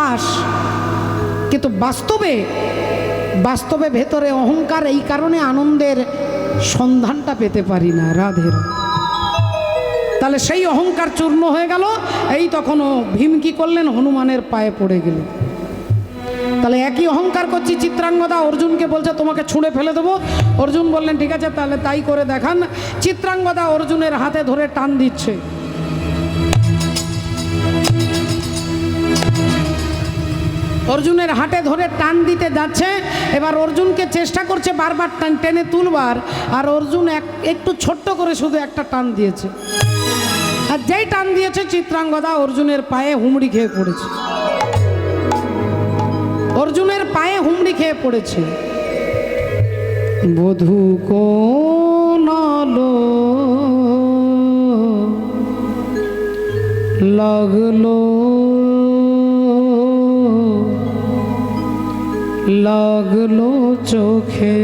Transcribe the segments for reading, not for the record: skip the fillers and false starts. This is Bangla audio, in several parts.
দাস, কিন্তু বাস্তবে বাস্তবে ভেতরে অহংকার, এই কারণে আনন্দের সন্ধানটা পেতে পারি না। রাধের তাহলে সেই অহংকার চূর্ণ হয়ে গেল। এই তখনও ভীম কি করলেন? হনুমানের পায়ে পড়ে গেলেন। তাহলে একই অহংকার করছি। চিত্রাঙ্গদা অর্জুনকে বলছে তোমাকে ছুঁড়ে ফেলে দেবো। অর্জুন বললেন ঠিক আছে তাহলে তাই করে দেখান। চিত্রাঙ্গদা অর্জুনের হাতে ধরে টান দিচ্ছে। অর্জুনের হাতে ধরে টান দিতে যাচ্ছে। এবার অর্জুনকে চেষ্টা করছে বারবার টান টেনে তুলবার, আর অর্জুন একটু ছোট্ট করে শুধু একটা টান দিয়েছে। আর যেই টান দিয়েছে চিত্রাঙ্গদা অর্জুনের পায়ে হুমড়ি খেয়ে পড়েছে। অর্জুনের পায়ে হুমড়ি খেয়ে পড়েছে। বধূ কোন আলো লাগলো লাগলো চোখে,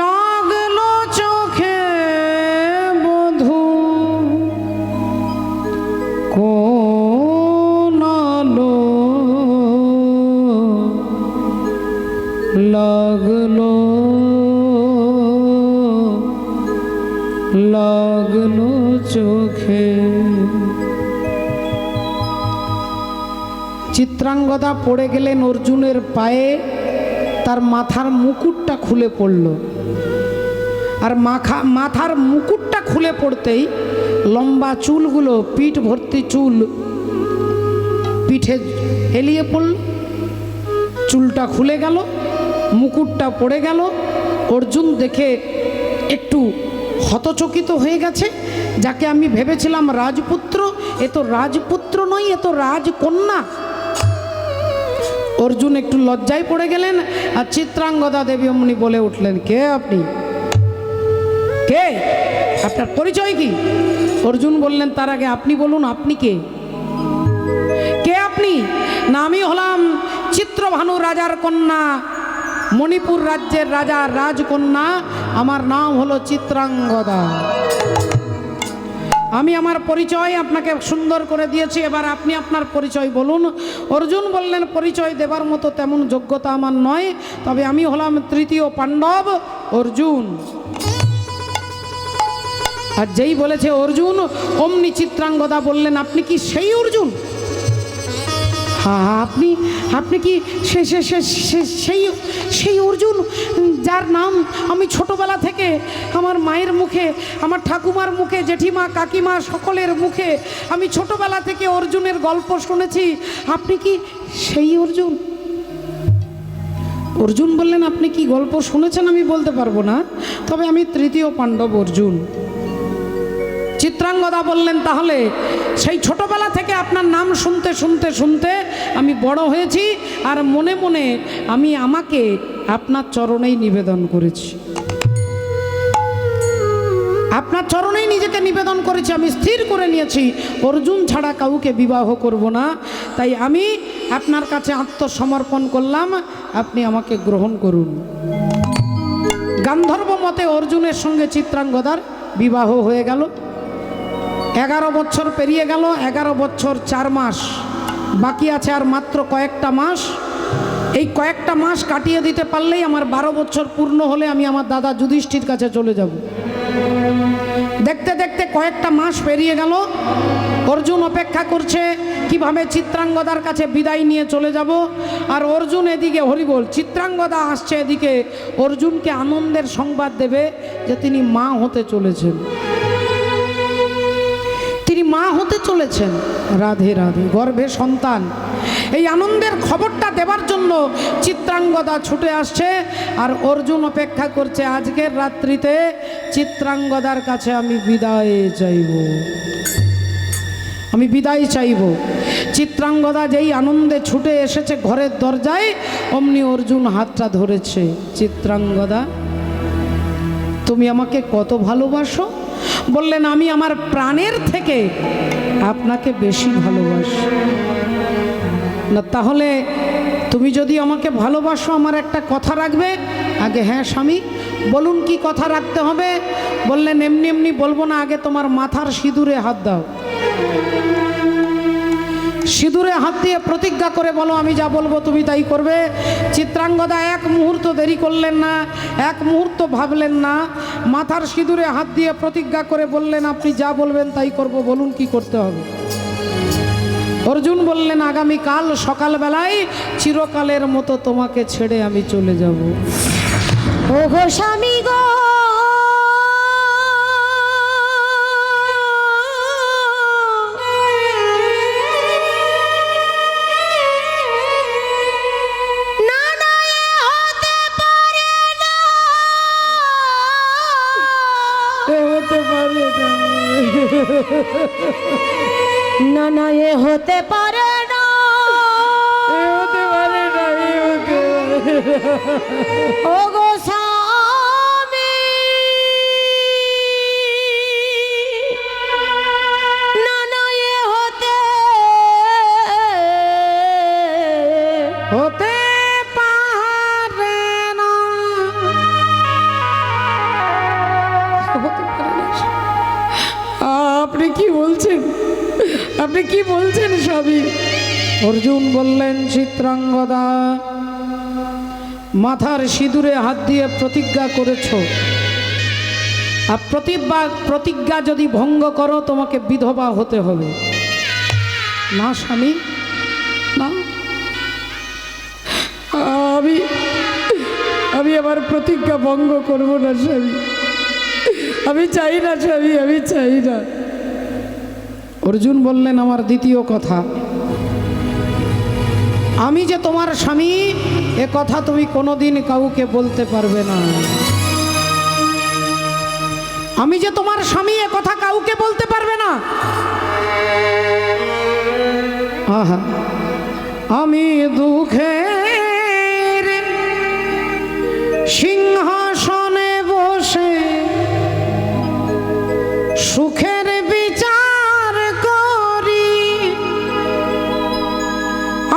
লাগলো চোখে বধূ কোন আলো লাগলো লাগলো চোখে। চিত্রাঙ্গদা পড়ে গেলেন অর্জুনের পায়ে। তার মাথার মুকুটটা খুলে পড়ল, আর মাথার মুকুটটা খুলে পড়তেই লম্বা চুলগুলো, পিঠ ভর্তি চুল পিঠে হেলিয়ে পড়ল। চুলটা খুলে গেল, মুকুটটা পড়ে গেল। অর্জুন দেখে একটু হতচকিত হয়ে গেছে। যাকে আমি ভেবেছিলাম রাজপুত্র, এ তো রাজপুত্র নয়, এ তো রাজকন্যা। অর্জুন একটু লজ্জায় পড়ে গেলেন। আর চিত্রাঙ্গদা দেবী অমনি বলে উঠলেন, কে আপনি? কে? আপনার পরিচয় কি? অর্জুন বললেন, তার আগে আপনি বলুন, আপনি কে? কে আপনি? না, আমি হলাম চিত্রভানু রাজার কন্যা, মণিপুর রাজ্যের রাজার রাজকন্যা। আমার নাম হলো চিত্রাঙ্গদা। আমি আমার পরিচয় আপনাকে সুন্দর করে দিয়েছি, এবার আপনি আপনার পরিচয় বলুন। অর্জুন বললেন, পরিচয় দেবার মতো তেমন যোগ্যতা আমার নয়, তবে আমি হলাম তৃতীয় পাণ্ডব অর্জুন। আর যেই বলেছে অর্জুন, অমনি চিত্রাঙ্গদা বললেন, আপনি কি সেই অর্জুন? হ্যাঁ, আপনি কি সেই অর্জুন যার নাম আমি ছোটবেলা থেকে আমার মায়ের মুখে, আমার ঠাকুমার মুখে, জেঠিমা, কাকিমা সকলের মুখে আমি ছোটবেলা থেকে অর্জুনের গল্প শুনেছি। আপনি কি সেই অর্জুন? অর্জুন বললেন, আপনি কি গল্প শুনেছেন আমি বলতে পারবো না, তবে আমি তৃতীয় পাণ্ডব অর্জুন। চিত্রাঙ্গদা বললেন, তাহলে সেই ছোটবেলা থেকে আপনার নাম শুনতে শুনতে শুনতে আমি বড় হয়েছি, আর মনে মনে আমি আমাকে আপনার চরণেই নিবেদন করেছি। আপনার চরণেই নিজেকে নিবেদন করেছি। আমি স্থির করে নিয়েছি অর্জুন ছাড়া কাউকে বিবাহ করব না। তাই আমি আপনার কাছে আত্মসমর্পণ করলাম, আপনি আমাকে গ্রহণ করুন। গান্ধর্ব মতে অর্জুনের সঙ্গে চিত্রাঙ্গদার বিবাহ হয়ে গেল। 11 বছর পেরিয়ে গেল। 11 বছর 4 মাস বাকি আছে, আর মাত্র কয়েকটা মাস। এই কয়েকটা মাস কাটিয়ে দিতে পারলেই আমার 12 বছর পূর্ণ হলে আমি আমার দাদা যুধিষ্ঠির কাছে চলে যাব। দেখতে দেখতে কয়েকটা মাস পেরিয়ে গেল। অর্জুন অপেক্ষা করছে কিভাবে চিত্রাঙ্গদার কাছে বিদায় নিয়ে চলে যাব। আর অর্জুন এদিকে, হরিবোল, চিত্রাঙ্গদা আসছে এদিকে অর্জুনকে আনন্দের সংবাদ দেবে যে তিনি মা হতে চলেছেন। তিনি মা হতে চলেছেন। রাধে রাধে, গর্ভে সন্তান। এই আনন্দের খবরটা দেবার জন্য চিত্রাঙ্গদা ছুটে আসছে, আর অর্জুন অপেক্ষা করছে আজকের রাত্রিতে চিত্রাঙ্গদার কাছে আমি বিদায় চাইব, আমি বিদায় চাইব। চিত্রাঙ্গদা যেই আনন্দে ছুটে এসেছে ঘরের দরজায়, অমনি অর্জুন হাতটা ধরেছে। চিত্রাঙ্গদা, তুমি আমাকে কত ভালোবাসো? বললেন, আমি আমার প্রাণের থেকে আপনাকে বেশি ভালোবাসি। না, তাহলে তুমি যদি আমাকে ভালোবাসো আমার একটা কথা রাখবে। আগে হ্যাঁ স্বামী, বলুন কি কথা রাখতে হবে? বললেন, এমনি এমনি বলবো না, আগে তোমার মাথার সিঁদুরে হাত দাও। হাত দিয়ে প্রতিজ্ঞা করে বলো, আমি যা বলবো তুমি তাই করবে। চিত্রাঙ্গদা এক মুহূর্ত দেরি করলেন না, এক মুহূর্ত ভাবলেন না, মাথার সিঁদুরে হাত দিয়ে প্রতিজ্ঞা করে বললেন, আপনি যা বলবেন তাই করব, বলুন কি করতে হবে। অর্জুন বললেন, আগামীকাল সকালবেলায় চিরকালের মতো তোমাকে ছেড়ে আমি চলে যাব। ও গো স্বামী গো, না না এ হতে পারে না, এ হতে পারে না, না না এ হতে পারে না, এ হতে পারে না, এ হতে ও গো স্বামী, না না এ হতে হতে পারে না, হতে পারে না। আপনি কি বলছেন, আপনি কি বলছেন স্বামী? অর্জুন বললেন, চিত্রাঙ্গদা, মাথার সিঁদুরে হাত দিয়ে প্রতিজ্ঞা করেছ, আর প্রতিজ্ঞা যদি ভঙ্গ করো তোমাকে বিধবা হতে হবে। না স্বামী, না, আমি আমার প্রতিজ্ঞা ভঙ্গ করব না স্বামী, আমি চাই না স্বামী, আমি চাই না। অর্জুন বললেন, আমার দ্বিতীয় কথা, আমি যে তোমার স্বামী এ কথা তুমি কোনোদিন কাউকে বলতে পারবে না। আমি যে তোমার স্বামী এ কথা কাউকে বলতে পারবে না। আহা, আমি দুঃখের সিংহাসনে বসে সুখের বিচার করি,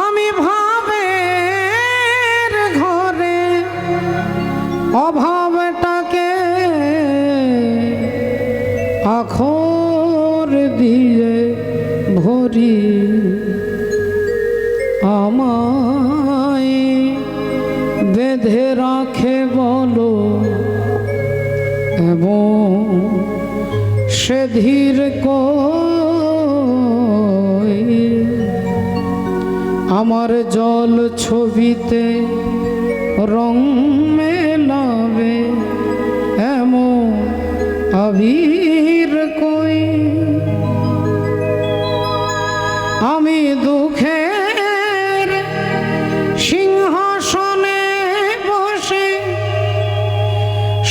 আমি ভাবের ঘরে অভাবটাকে আখর দিয়ে ভরি, আমায় বেঁধে রাখে বলো এবং সে ধীর কই, আমার জল ছবিতে রং মেলাবে এমন আবির কই, আমি দুঃখের সিংহাসনে বসে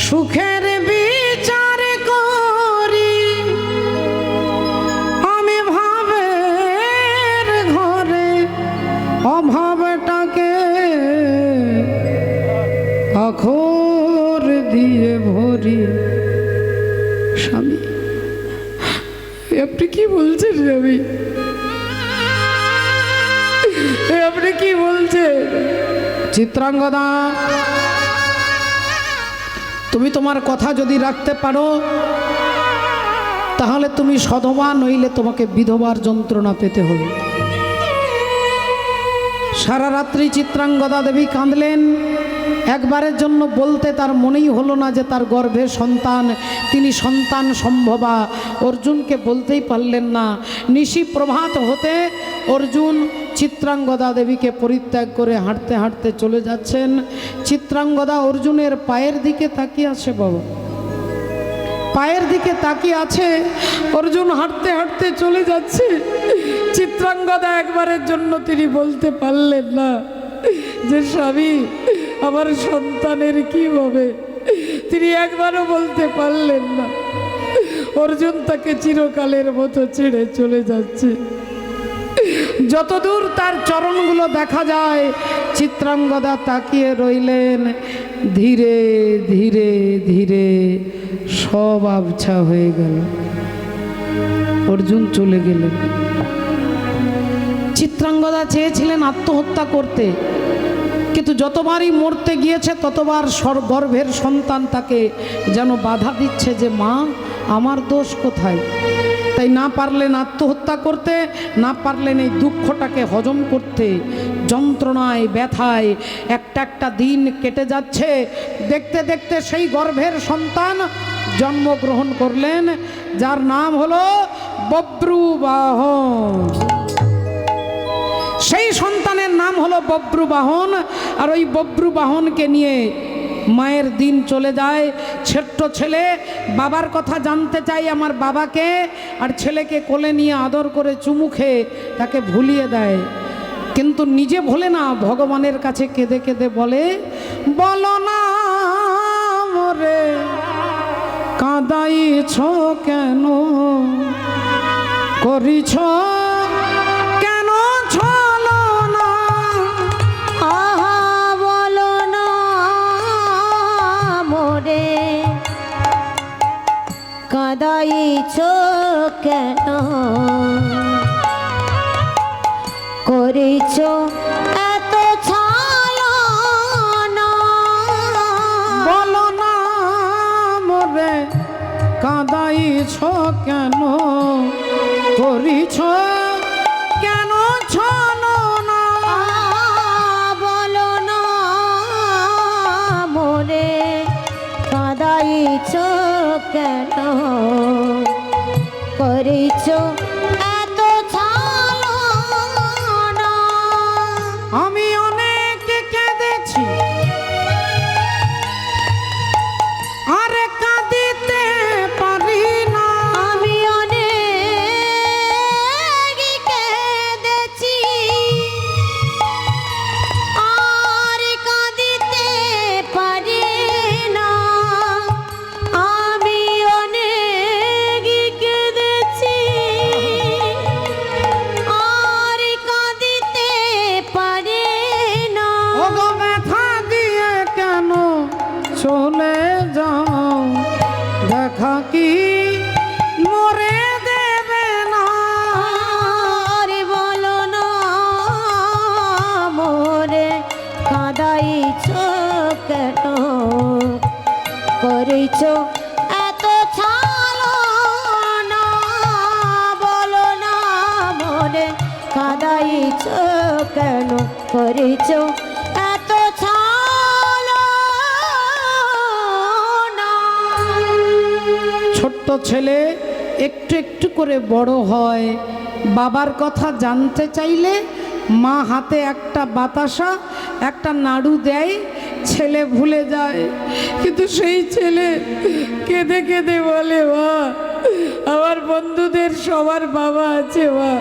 সুখের বিচার করি, আমি ভাবের ঘরে অভাবটাকে আখর দিয়ে ভরি। স্বামী, আপনি কি বলছেন স্বামী, আপনি কি বলছেন? চিত্রাঙ্গদা, তুমি তোমার কথা যদি রাখতে পারো তাহলে তুমি সধবা, নইলে তোমাকে বিধবার যন্ত্রণা পেতে হবে। সারা রাত্রি চিত্রাঙ্গদা দেবী কাঁদলেন। একবারের জন্য বলতে তার মনেই হলো না যে তার গর্ভে সন্তান, তিনি সন্তান সম্ভবা। অর্জুনকে বলতেই পারলেন না। নিশি প্রভাত হতে অর্জুন চিত্রাঙ্গদা দেবীকে পরিত্যাগ করে হাঁটতে হাঁটতে চলে যাচ্ছেন। চিত্রাঙ্গদা অর্জুনের পায়ের দিকে তাকিয়ে আছে, বাবা পায়ের দিকে তাকিয়ে আছে। অর্জুন হাঁটতে হাঁটতে চলে যাচ্ছে। চিত্রাঙ্গদা একবারের জন্য তিনি বলতে পারলেন না যে স্বামী আমার সন্তানের কি হবে, তিনি একবারও বলতে পারলেন না। অর্জুন তাকে চিরকালের মতো ছেড়ে চলে যাচ্ছে। যতদূর তার চরণগুলো দেখা যায় চিত্রাঙ্গদা তাকিয়ে রইলেন। ধীরে ধীরে ধীরে সব আবছা হয়ে গেল। অর্জুন চলে গেলেন। চিত্রাঙ্গদা চেয়েছিলেন আত্মহত্যা করতে, কিন্তু যতবারই মরতে গিয়েছে ততবার গর্ভের সন্তান তাকে যেন বাধা দিচ্ছে যে মা আমার দোষ কোথায়। তাই না পারলেন আত্মহত্যা করতে, না পারলেন এই দুঃখটাকে হজম করতে। যন্ত্রণায় ব্যথায় একটা একটা দিন কেটে যাচ্ছে। দেখতে দেখতে সেই গর্ভের সন্তান জন্মগ্রহণ করলেন, যার নাম হলো বব্রুবাহন। সেই সন্তানের নাম হলো বব্রুবাহন। আর ওই বব্রুবাহনকে নিয়ে মায়ের দিন চলে যায়। ছোট্ট ছেলে বাবার কথা জানতে চাই আমার বাবাকে, আর ছেলেকে কোলে নিয়ে আদর করে চুমু খেয়ে তাকে ভুলিয়ে দেয়। কিন্তু নিজে ভোলে না, ভগবানের কাছে কেঁদে কেঁদে বলে, বলো না মোরে কাঁদাইছ কেন, করিছ কেন ছলো না। আহা বলো না মোরে কাঁদাইছ কেন, করেছ এত ছলনা। বলো না মোরে কাঁদাইছ কেন, করিছ কেন ছলো না। বলো না মোরে কাঁদাইছ কেন, করেছ এত ছলনা। আমি অনেক কেঁদেছি আরে কাঁদিতে পারি না। আমি অনেক কেঁদেছি আর কাঁদিতে পারি না। আমি অনেক কেঁদেছি আর কাঁদিতে পারি না। ওগো ব্যথা দিয়ে কেন চলে যাও, দেখা কি মরে দেবে না। আর বলো না মোরে কাঁদাইছ কেন, করেছ এত ছলনা। বলো না মোরে কাঁদাইছ কেন, করেছ এত ছলনা। ছোট্ট ছেলে একটু একটু করে বড় হয়। বাবার কথা জানতে চাইলে মা হাতে একটা বাতাসা একটা নাড়ু দেয়, ছেলে ভুলে যায়। কিন্তু সেই ছেলে কেঁদে কেঁদে বলে, মা আমার বন্ধুদের সবার বাবা আছে, মা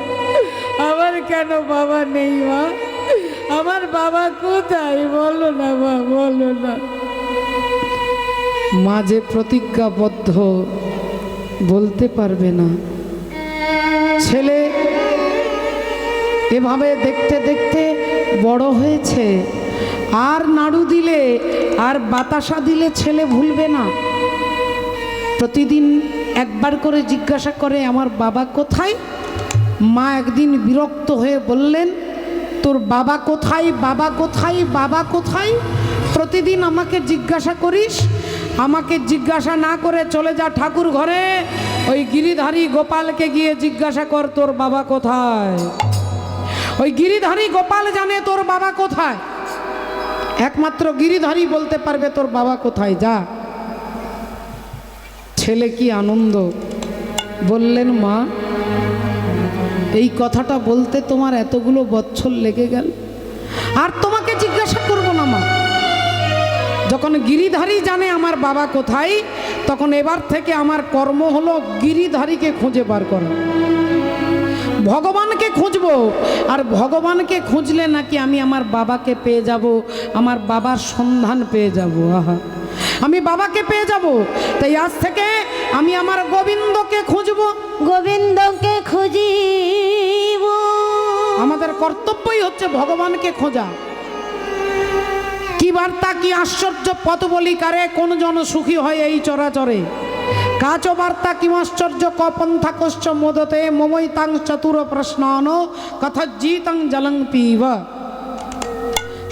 আমার কেন বাবা নেই, মা আমার বাবা কোথায়, বলো না মা, বলো না। মা যে প্রতিজ্ঞাবদ্ধ বলতে পারবে না। ছেলে এভাবে দেখতে দেখতে বড় হয়েছে। আর নাড়ু দিলে আর বাতাসা দিলে ছেলে ভুলবে না। প্রতিদিন একবার করে জিজ্ঞাসা করে, আমার বাবা কোথায়। মা একদিন বিরক্ত হয়ে বললেন, তোর বাবা কোথায়, বাবা কোথায়, বাবা কোথায়, প্রতিদিন আমাকে জিজ্ঞাসা করিস। আমাকে জিজ্ঞাসা না করে চলে যা ঠাকুর ঘরে, ওই গিরিধারী গোপালকে গিয়ে জিজ্ঞাসা কর তোর বাবা কোথায়। ওই গিরিধারী গোপাল জানে তোর বাবা কোথায়, একমাত্র গিরিধারী বলতে পারবে তোর বাবা কোথায়, যা। ছেলে কি আনন্দ। বললেন, মা এই কথাটা বলতে তোমার এতগুলো বছর লেগে গেল, আর তোমাকে জিজ্ঞাসা করব না মা। যখন গিরিধারী জানে আমার বাবা কোথায়, তখন এবার থেকে আমার কর্ম হলো গিরিধারীকে খুঁজে বার করা। ভগবানকে খুঁজবো, আর ভগবানকে খুঁজলে নাকি আমি আমার বাবাকে পেয়ে যাব, আমার বাবার সন্ধান পেয়ে যাব। আহা, আমি বাবাকে পেয়ে যাব। তাই আজ থেকে আমি আমার গোবিন্দকে খুঁজব, গোবিন্দকে খুঁজিব। আমাদের কর্তব্যই হচ্ছে ভগবানকে খোঁজা। কি বার্তা, কি আশ্চর্য পথ বলি কারে, কোন জন সুখী হয় এই চরাচরে। কাচ বার্তা কিমাশ্চর্য কপন্থা কশ্চ মোদতে মমৈতাং চতুর প্রশ্নান কথজ্জিতং জলং পিব।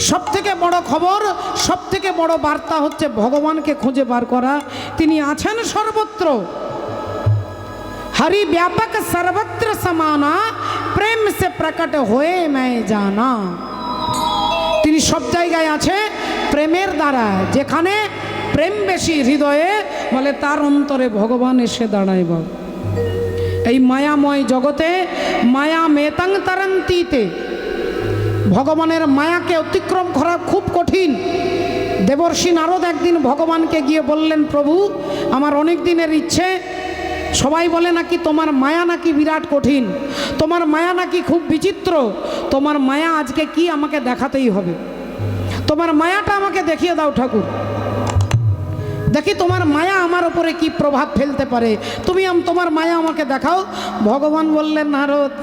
সব থেকে বড় খবর, সব থেকে বড় বার্তা হচ্ছে ভগবানকে খুঁজে বার করা। তিনি আছেন সর্বত্র। हरि व्यापक सर्वत्र समाना प्रेम से प्रकट होए मैं जाना। তিনি সব জায়গায় আছে প্রেমের দ্বারা, যেখানে প্রেম বেশি হৃদয়ে বলে তার অন্তরে ভগবান এসে দাঁড়ায়। বাবা এই মায়াময় জগতে মায়া মেতাং তারান্তিতে ভগবানের মায়াকে অতিক্রম করা খুব কঠিন। দেবর্ষি নারদ একদিন ভগবানকে গিয়ে বললেন, প্রভু আমার অনেক দিনের ইচ্ছে, সবাই বলে নাকি তোমার মায়া নাকি বিরাট কঠিন, তোমার মায়া নাকি খুব বিচিত্র, তোমার মায়া আজকে কি আমাকে দেখাতেই হবে, তোমার মায়াটা আমাকে দেখিয়ে দাও ঠাকুর, দেখি তোমার মায়া আমার উপরে কি প্রভাব ফেলতে পারে, তুমি তোমার মায়া আমাকে দেখাও। ভগবান বললেন, নারদ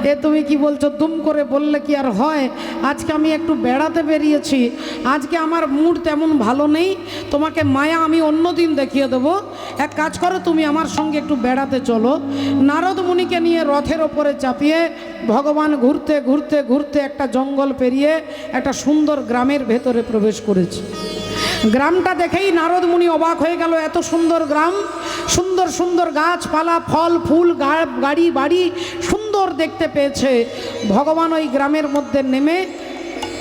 এ তুমি কি বলছো, দুম করে বললে কি আর হয়, আজকে আমি একটু বেড়াতে বেরিয়েছি, আজকে আমার মুড তেমন ভালো নেই, তোমাকে মায়া আমি অন্য দিন দেখিয়ে দেবো, এক কাজ করো তুমি আমার সঙ্গে একটু বেড়াতে চলো। নারদ মুনিকে নিয়ে রথের ওপরে চাপিয়ে ভগবান ঘুরতে ঘুরতে ঘুরতে একটা জঙ্গল পেরিয়ে একটা সুন্দর গ্রামের ভেতরে প্রবেশ করেছে। গ্রামটা দেখেই নারদ মুনি অবাক হয়ে গেল, এত সুন্দর গ্রাম, সুন্দর সুন্দর গাছপালা, ফল ফুল, গাড়ি বাড়ি সুন্দর দেখতে পেয়েছে। ভগবান ওই গ্রামের মধ্যে নেমে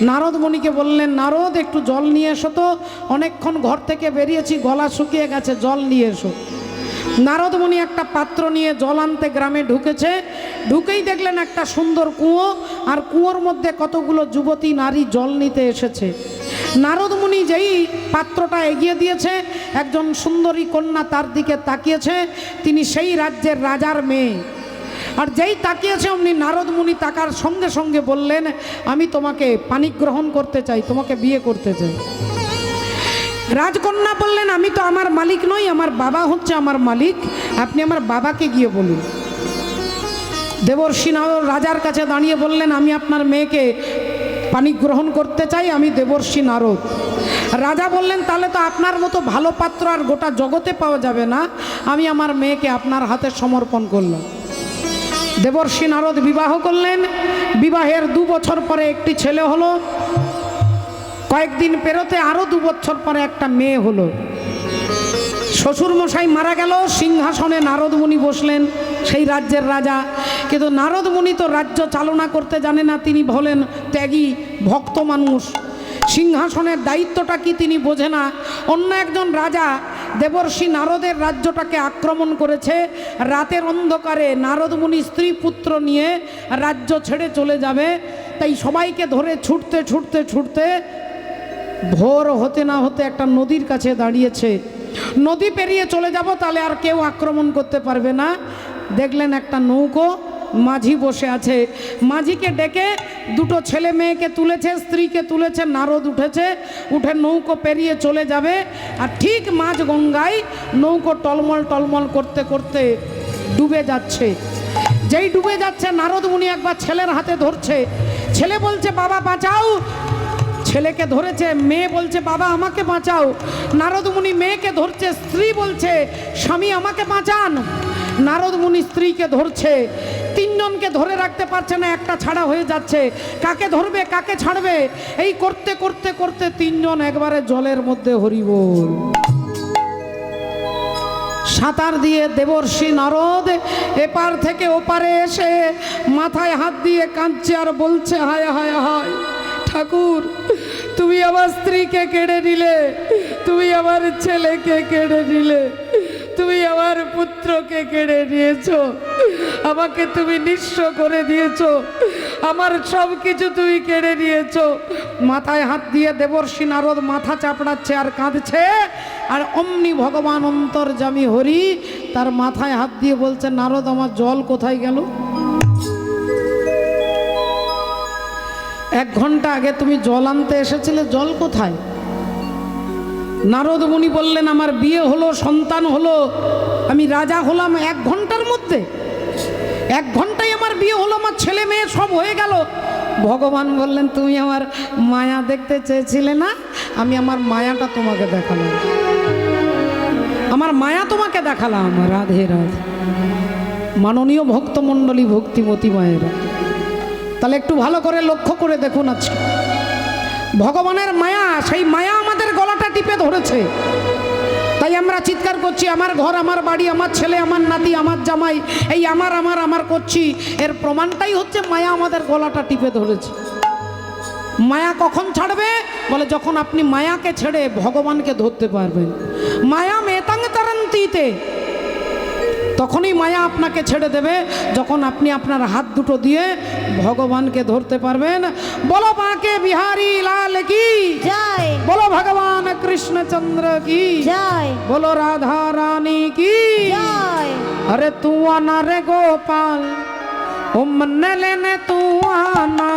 নারদ মুনিকে বললেন, নারদ একটু জল নিয়ে এসো তো, অনেকক্ষণ ঘর থেকে বেরিয়েছি, গলা শুকিয়ে গেছে, জল নিয়ে এসো। নারদ মুনি একটা পাত্র নিয়ে জল আনতে গ্রামে ঢুকেছে, ঢুকেই দেখলেন একটা সুন্দর কুয়ো, আর কুয়োর মধ্যে কতগুলো যুবতী নারী জল নিতে এসেছে। নারদ মুনি যেই পাত্রটা এগিয়ে দিয়েছে, একজন সুন্দরী কন্যা তার দিকে তাকিয়েছে, তিনি সেই রাজ্যের রাজার মেয়ে। আর যেই তাকিয়েছে অমনি নারদ মুনি তাকার সঙ্গে সঙ্গে বললেন, আমি তোমাকে পানি গ্রহণ করতে চাই, তোমাকে বিয়ে করতে চাই। রাজকন্যা বললেন, আমি তো আমার মালিক নই, আমার বাবা হচ্ছে আমার মালিক, আপনি আমার বাবাকে গিয়ে বলুন। দেবর্ষি নারদ রাজার কাছে দাঁড়িয়ে বললেন, আমি আপনার মেয়েকে পানি গ্রহণ করতে চাই, আমি দেবর্ষি নারদ। রাজা বললেন, তাহলে তো আপনার মতো ভালো পাত্র আর গোটা জগতে পাওয়া যাবে না, আমি আমার মেয়েকে আপনার হাতে সমর্পণ করলাম। দেবর্ষি নারদ বিবাহ করলেন, বিবাহের 2 বছর পরে একটি ছেলে হলো, কয়েকদিন পেরোতে আরও 2 বছর পরে একটা মেয়ে হলো। শ্বশুর মশাই মারা গেল, সিংহাসনে নারদ মুনি বসলেন, সেই রাজ্যের রাজা। কিন্তু নারদ মুনি তো রাজ্য চালনা করতে জানে না, তিনি হলেন ত্যাগী ভক্ত মানুষ, সিংহাসনের দায়িত্বটা কি তিনি বোঝে না। অন্য একজন রাজা দেবর্ষি নারদের রাজ্যটাকে আক্রমণ করেছে, রাতের অন্ধকারে নারদ মুনি স্ত্রী পুত্র নিয়ে রাজ্য ছেড়ে চলে যাবে, তাই সবাইকে ধরে ছুটতে ছুটতে ছুটতে ভোর হতে না হতে একটা নদীর কাছে দাঁড়িয়েছে। নদী পেরিয়ে চলে যাব, তাহলে আর কেউ আক্রমণ করতে পারবে না। দেখলেন একটা নৌকো, মাঝি বসে আছে, মাঝিকে ডেকে 2 ছেলে মেয়েকে তুলেছে, স্ত্রীকে তুলেছে, নারদ উঠেছে, উঠে নৌকো পেরিয়ে চলে যাবে। আর ঠিক মাঝ গঙ্গায় নৌকো টলমল টলমল করতে করতে ডুবে যাচ্ছে। যেই ডুবে যাচ্ছে নারদ মুনি একবার ছেলের হাতে ধরছে, ছেলে বলছে বাবা বাঁচাও, ছেলেকে ধরেছে, মেয়ে বলছে বাবা আমাকে বাঁচাও। নারদ মুনি মেয়েকে ধরছে, স্ত্রী বলছে স্বামী আমাকে বাঁচান। নারদ মুনি স্ত্রীকে ধরছে, 3 জনকে ধরে রাখতে পারছে না, একটা ছাড়া হয়ে যাচ্ছে, কাকে ধরবে কাকে ছাড়বে, এই করতে করতে করতে 3 জন একবারে জলের মধ্যে হরিবোল। সাঁতার দিয়ে দেবর্ষি নারদ এপার থেকে ওপারে এসে মাথায় হাত দিয়ে কাঁদছে আর বলছে, হায় হায় হায় ঠাকুর, তুমি আমার স্ত্রীকে কেড়ে নিলে, তুমি আমার ছেলেকে কেড়ে নিলে, তুমি আমার পুত্রকে কেড়ে নিয়েছো, আমাকে তুমি নিঃস্ব করে দিয়েছো, আমার সব কিছু তুমি কেড়ে নিয়েছো। মাথায় হাত দিয়ে দেবর্ষি নারদ মাথা চাপড়াচ্ছে আর কাঁদছে। আর অমনি ভগবান অন্তর্যামী হরি তার মাথায় হাত দিয়ে বলছে, নারদ আমার জল কোথায় গেল? 1 ঘন্টা আগে তুমি জল আনতে এসেছিলে, জল কোথায়? নারদ মুনি বললেন, আমার বিয়ে হলো, সন্তান হলো, আমি রাজা হলাম 1 ঘন্টার মধ্যে, 1 ঘন্টায় আমার বিয়ে হলো, আমার ছেলে মেয়ে সব হয়ে গেল। ভগবান বললেন, তুমি আমার মায়া দেখতে চেয়েছিলে না, আমি আমার মায়াটা তোমাকে দেখালাম, আমার মায়া তোমাকে দেখালাম। রাধে রাধে। মাননীয় ভক্তমণ্ডলী, ভক্তিমতী মায়েরা, তাহলে একটু ভালো করে লক্ষ্য করে দেখুন, আজকে ভগবানের মায়া, সেই মায়া আমাদের গলাটা টিপে ধরেছে। তাই তাই আমরা চিৎকার করছি, আমার ঘর, আমার বাড়ি, আমার ছেলে, আমার নাতি, আমার জামাই, এই আমার আমার আমার করছি। এর প্রমাণটাই হচ্ছে মায়া আমাদের গলাটা টিপে ধরেছে। মায়া কখন ছাড়বে? বলে যখন আপনি মায়াকে ছেড়ে ভগবানকে ধরতে পারবেন। মায়া মেতাং তারান্তিতে, তখনই মায়া আপনাকে ছেড়ে দেবে যখন আপনি আপনার হাত দুটো দিয়ে ভগবানকে ধরতে পারবেন। বলো বাঁকে বিহারী লাল কি জয়, বলো ভগবান কৃষ্ণচন্দ্র কি জয়, বলো রাধা রানী কি জয়। अरे तू आना रे गोपाल, ओ मन लेने तू आना।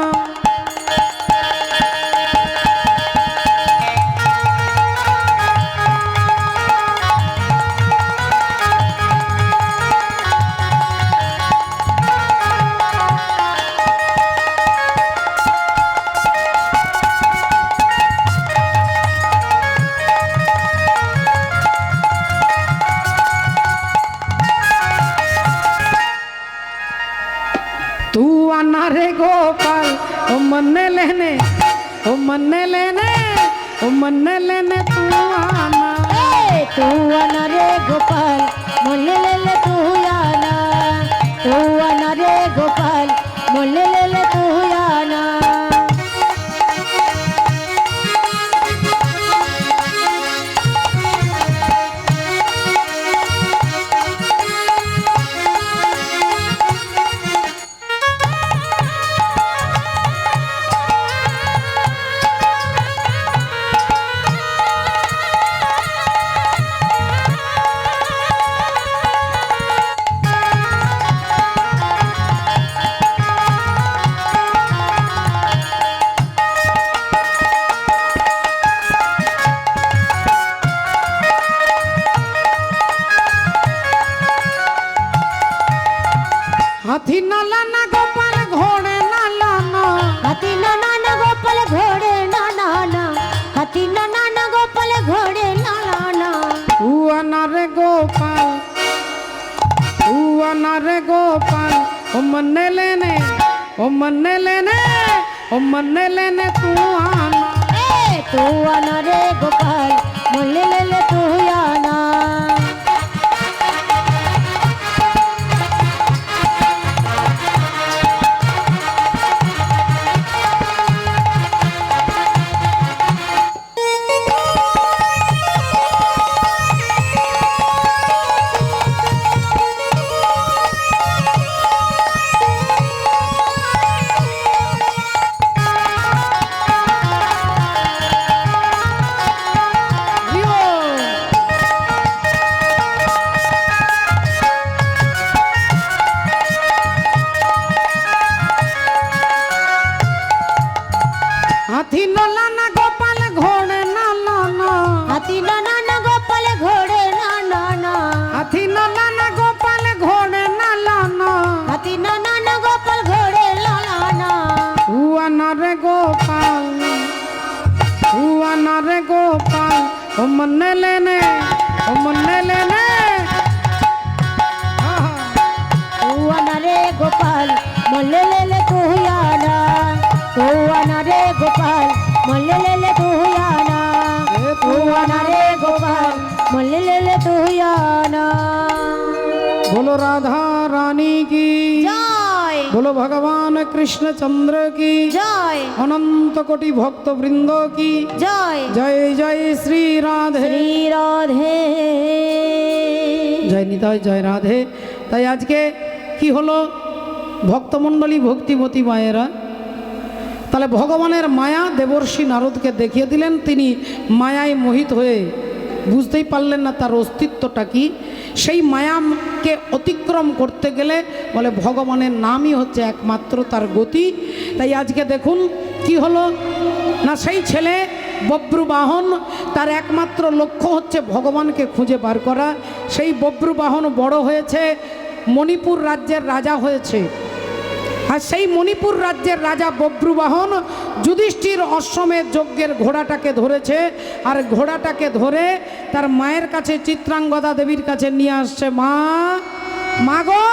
तू आना रे गोपाल, ओ मन लेने, ओ मन लेने, ओ मन लेने तू आना। ए तू आना रे गोपाल, मोले ले ले तू आना। तू आना रे गोपाल, मोले ले ले तू आना। हाथी नाला ना गोपाल घोड़े नाला ना, हाथी ना ना ना गोपाल घोड़े ना ना ना, हाथी ना ना ना गोपाल घोड़े ना ना ना। तू आना रे गोपाल, तू आना रे गोपाल, ओ मन लेने, ओ मन लेने, ओ मन लेने तू आना। ए तू आना रे गोपाल, मोले ले ले तू आना। हाथी नाला ना गोपाल घोड़े नाला ना, हाथी ना ना ना गोपाल घोड़े ना ना ना, हाथी नाला ना गोपाल घोड़े नाला ना। हाथी ना ना ना गोपाल घोड़े ना ना ना। तू आना रे गोपाल, तू आना रे गोपाल, ओ मन लेने, ओ मन लेने। तू आना रे गोपाल, मोले ले ले तू आना। तू आना रे गोपाल, मोले ले ले तू आना। तू आना रे गोपाल, मोले ले ले तू आना। बोलो राधा रानी की जय, बोलो भगवान कृष्णचंद्र की जय, अनंत कोटि भक्त वृंद की जय। जय जय श्री राधे। श्री राधे जय निताय जय राधे। তাই আজকে কি হলো ভক্তমণ্ডলী ভক্তিমতী মায়েরা, তাহলে ভগবানের মায়া দেবর্ষি নারদকে দেখিয়ে দিলেন। তিনি মায়ায় মোহিত হয়ে বুঝতেই পারলেন না তার অস্তিত্বটা কি। সেই মায়াকে অতিক্রম করতে গেলে বলে ভগবানের নামই হচ্ছে একমাত্র তার গতি। তাই আজকে দেখুন কি হলো না, সেই ছেলে বব্রুবাহন, তার একমাত্র লক্ষ্য হচ্ছে ভগবানকে খুঁজে বার করা। সেই বব্রুবাহন বড় হয়েছে, মণিপুর রাজ্যের রাজা হয়েছে। আর সেই মণিপুর রাজ্যের রাজা বব্রুবাহন যুধিষ্ঠির অশ্বমেধ যজ্ঞের ঘোড়াটাকে ধরেছে, আর ঘোড়াটাকে ধরে তার মায়ের কাছে, চিত্রাঙ্গদা দেবীর কাছে নিয়ে আসছে। মা, মা গো,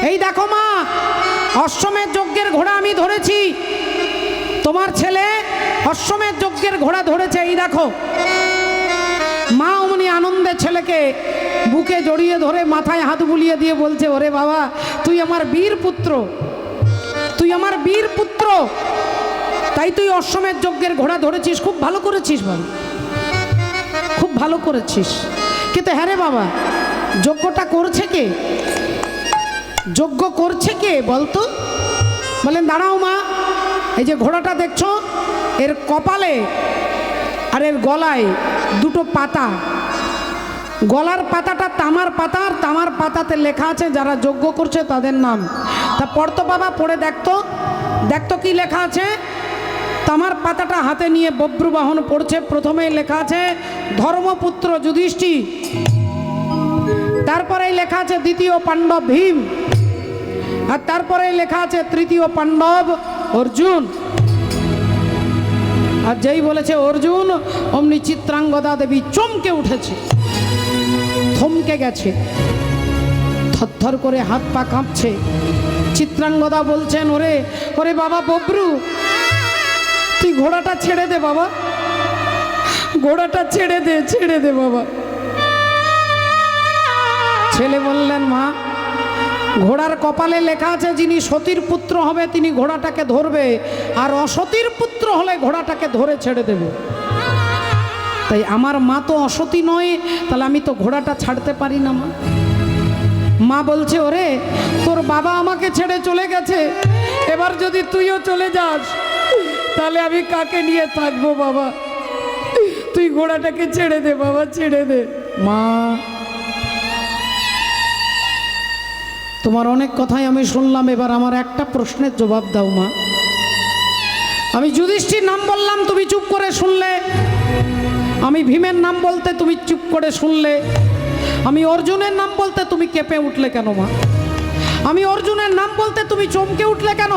এই দেখো মা, অশ্বমেধ যজ্ঞের ঘোড়া আমি ধরেছি, তোমার ছেলে অশ্বমেধ যজ্ঞের ঘোড়া ধরেছে, এই দেখো। মা অমনি আনন্দে ছেলেকে বুকে জড়িয়ে ধরে মাথায় হাত বুলিয়ে দিয়ে বলছে, ওরে বাবা, তুই আমার বীর পুত্র, তুই আমার বীর পুত্র, তাই তুই অশ্বমেধ যজ্ঞের ঘোড়া ধরেছিস, খুব ভালো করেছিস বাবা, খুব ভালো করেছিস। কিন্তু হ্যাঁ রে বাবা, যজ্ঞটা করছে কে? যজ্ঞ করছে কে বলতো? বলেন দাঁড়াও মা, এই যে ঘোড়াটা দেখছো, এর কপালে আর এর গলায় দুটো পাতা, গলার পাতাটা তামার পাতা, আর তামার পাতাতে লেখা আছে যারা যজ্ঞ করছে তাদের নাম। তা পড়তো বাবা, পড়ে দেখতো, দেখতো কি লেখা আছে। তামার পাতাটা হাতে নিয়ে বব্রুবাহন পড়ছে। প্রথমেই লেখা আছে ধর্মপুত্র যুধিষ্ঠির, তারপরেই লেখা আছে দ্বিতীয় পাণ্ডব ভীম, আর তারপরেই লেখা আছে তৃতীয় পাণ্ডব অর্জুন। আর যেই বলেছে অর্জুন, অমনি চিত্রাঙ্গদা দেবী চমকে উঠেছে, থমকে গেছে, থরথর করে হাত পা কাঁপছে। চিত্রাঙ্গদা বলছেন, ওরে ওরে বাবা বব্রু, তুই ঘোড়াটা ছেড়ে দে বাবা, ঘোড়াটা ছেড়ে দে, ছেড়ে দে বাবা। ছেলে বললেন, মা, ঘোড়ার কপালে লেখা আছে যিনি সতীর পুত্র হবে তিনি ঘোড়াটাকে ধরবে, আর অসতীর পুত্র হলে ঘোড়াটাকে ধরে ছেড়ে দেবে। তাই আমার মা তো অসতী নয়, তাহলে আমি তো ঘোড়াটা ছাড়তে পারি না। মা মা বলছে, ওরে তোর বাবা আমাকে ছেড়ে চলে গেছে, এবার যদি তুইও চলে যাস তাহলে আমি কাকে নিয়ে থাকবো বাবা, তুই ঘোড়াটাকে ছেড়ে দে বাবা, ছেড়ে দে। মা, তোমার অনেক কথাই আমি শুনলাম, এবার আমার একটা প্রশ্নের জবাব দাও মা। আমি যুধিষ্ঠির নাম বললাম, তুমি চুপ করে শুনলে। আমি ভীমের নাম বলতে তুমি চুপ করে শুনলে। আমি অর্জুনের নাম বলতে তুমি কেঁপে উঠলে কেন মা? আমি অর্জুনের নাম বলতে তুমি চমকে উঠলে কেন?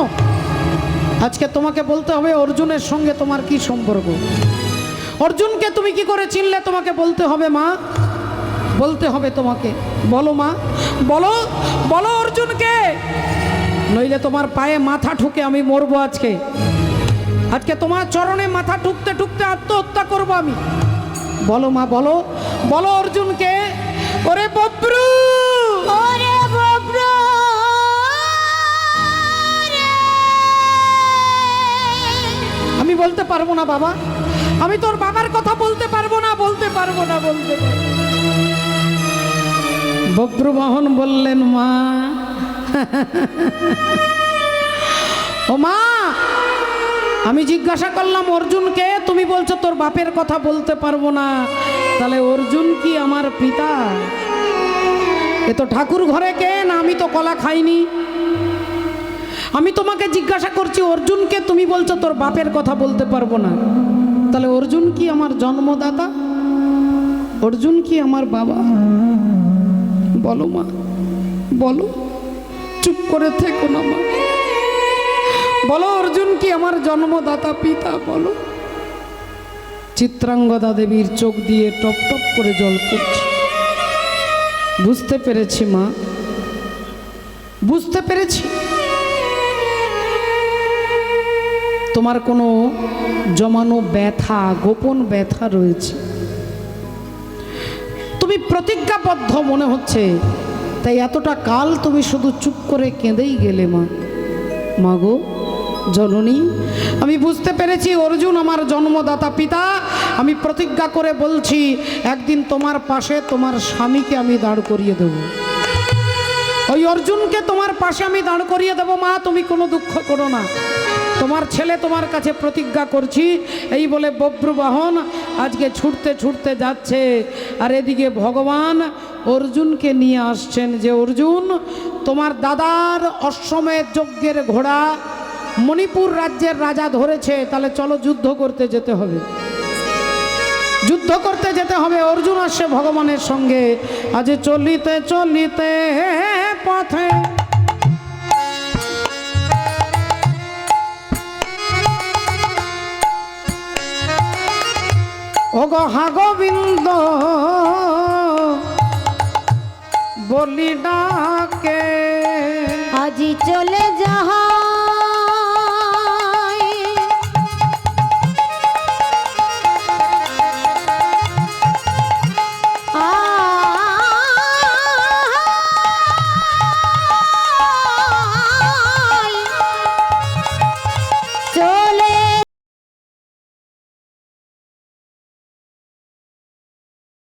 আজকে তোমাকে বলতে হবে অর্জুনের সঙ্গে তোমার কি সম্পর্ক, অর্জুনকে তুমি কি করে চিনলে, তোমাকে বলতে হবে মা, বলতে হবে তোমাকে। বলো মা, বলো, বলো অর্জুনকে, নইলে তোমার পায়ে মাথা ঠুকে আমি মরবো আজকে। আজকে তোমার চরণে মাথা ঠুকতে ঠুকতে আত্মহত্যা করবো আমি। বলো মা, বলো, বলো অর্জুনকে। ওরে বব্রু, ওরে বব্রু রে। আমি বলতে পারবো না বাবা, আমি তোর বাবার কথা বলতে পারবো না, বলতে পারবো না, বলতে পারবো। বব্রুবাহন বললেন, মা, ও মা, আমি জিজ্ঞাসা করলাম অর্জুনকে, তুমি বলছো তোর বাপের কথা বলতে পারবো না, তাহলে অর্জুন কি আমার পিতা? এ তো ঠাকুর ঘরে কে না, আমি তো কলা খাইনি। আমি তোমাকে জিজ্ঞাসা করছি অর্জুনকে, তুমি বলছো তোর বাপের কথা বলতে পারবো না, তাহলে অর্জুন কি আমার জন্মদাতা? অর্জুন কি আমার বাবা? বলো মা, বলো, চুপ করে থেকো না মা, বলো অর্জুন কি আমার জন্মদাতা পিতা? বলো। চিত্রাঙ্গদা দেবীর চোখ দিয়ে টপ টপ করে জল পড়ছে। বুঝতে পেরেছি মা, বুঝতে পেরেছি তোমার কোনো জমানো ব্যথা, গোপন ব্যথা রয়েছে, তুমি প্রতিজ্ঞাবদ্ধ মনে হচ্ছে, তাই এতটা কাল তুমি শুধু চুপ করে কেঁদেই গেলে মা। মাগো জননী, আমি বুঝতে পেরেছি অর্জুন আমার জন্মদাতা পিতা। আমি প্রতিজ্ঞা করে বলছি, একদিন তোমার পাশে তোমার স্বামীকে আমি দাঁড় করিয়ে দেব, ওই অর্জুনকে তোমার পাশে আমি দাঁড় করিয়ে দেব। মা, তুমি কোনো দুঃখ করো না, তোমার ছেলে তোমার কাছে প্রতিজ্ঞা করছি। এই বলে বব্রুবাহন আজকে ছুটতে ছুটতে যাচ্ছে, আর এদিকে ভগবান অর্জুনকে নিয়ে আসছেন, যে অর্জুন তোমার দাদার অশ্বমেধ যজ্ঞের ঘোড়া মণিপুর রাজ্যের রাজা ধরেছে, তাহলে চলো যুদ্ধ করতে যেতে হবে, যুদ্ধ করতে যেতে হবে। অর্জুন আসছে ভগবানের সঙ্গে। আজ চলিতে চলিতে পথে ওগো হা গোবিন্দ বলি ডাকে, আজি চলে